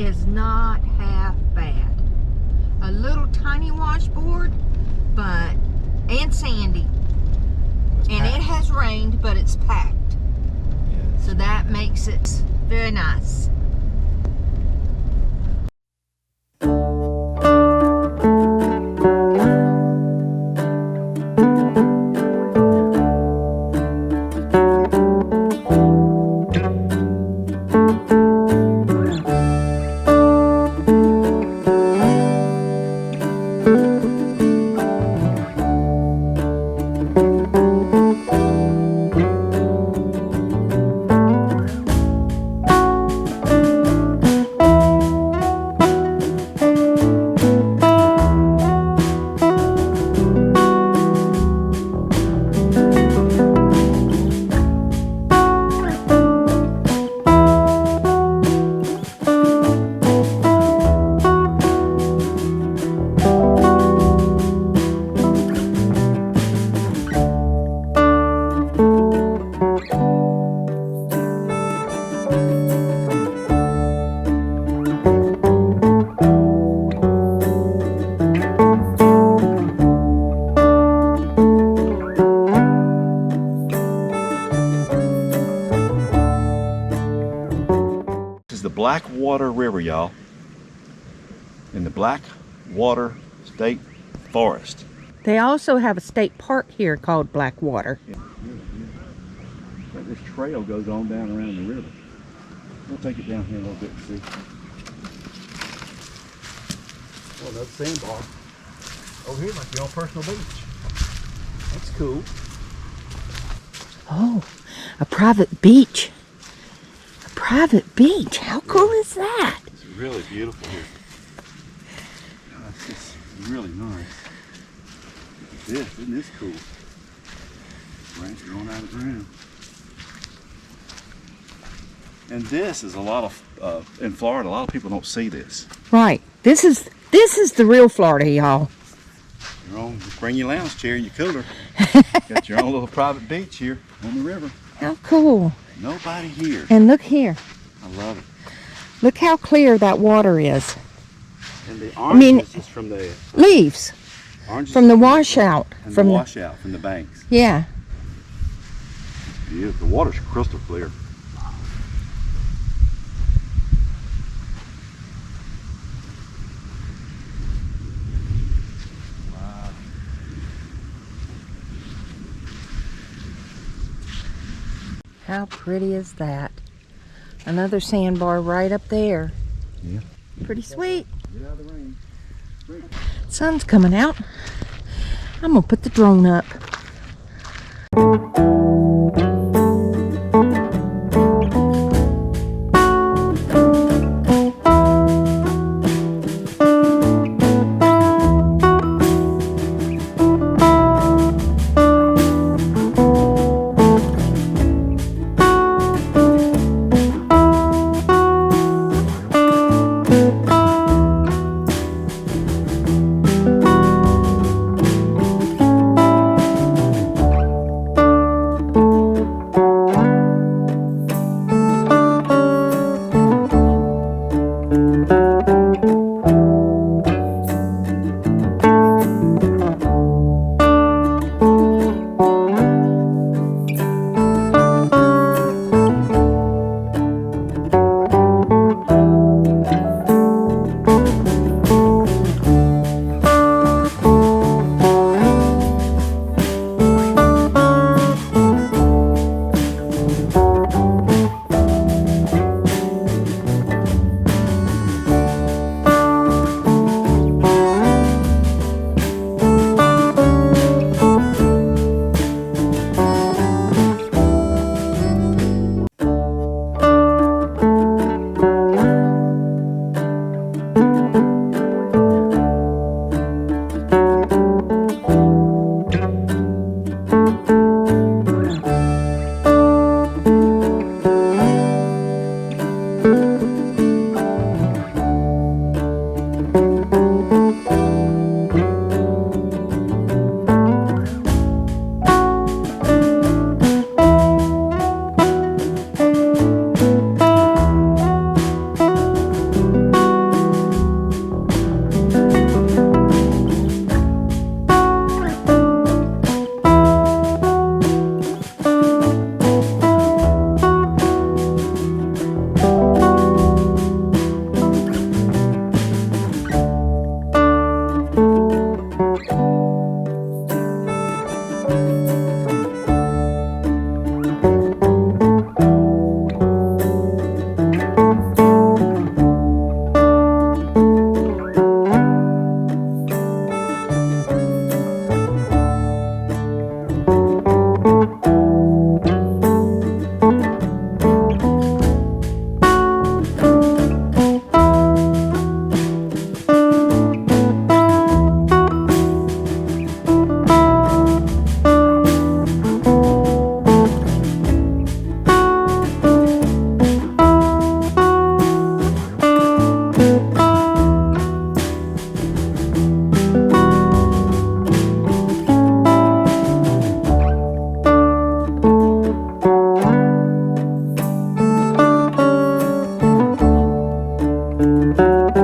is not half bad. A little tiny washboard, but and sandy. And it has rained, but it's packed. Yeah, so that makes it very nice. The BlackWater River, y'all, in the BlackWater State Forest. They also have a state park here called BlackWater. Yeah. This trail goes on down around the river. We'll take it down here a little bit and see. Oh, another sandbar. Over here might be on personal beach. That's cool. Oh, a private beach. Private beach. How cool is that? It's really beautiful here. It's just really nice. Look at this. Isn't this cool? Rain's growing out of the ground. And this is a lot of in Florida. A lot of people don't see this. Right. This is the real Florida, y'all. Your own. Bring your lounge chair and your cooler. Got your own little private beach here on the river. How cool. Nobody here. And look here. I love it. Look how clear that water is. And the oranges is from the leaves. Oranges from the washout. From the washout from the banks. Yeah. It's beautiful. The water's crystal clear. Wow. How pretty is that? Another sandbar right up there. Yeah. Pretty sweet. Get out of the rain. Sun's coming out. I'm gonna put the drone up. Bye.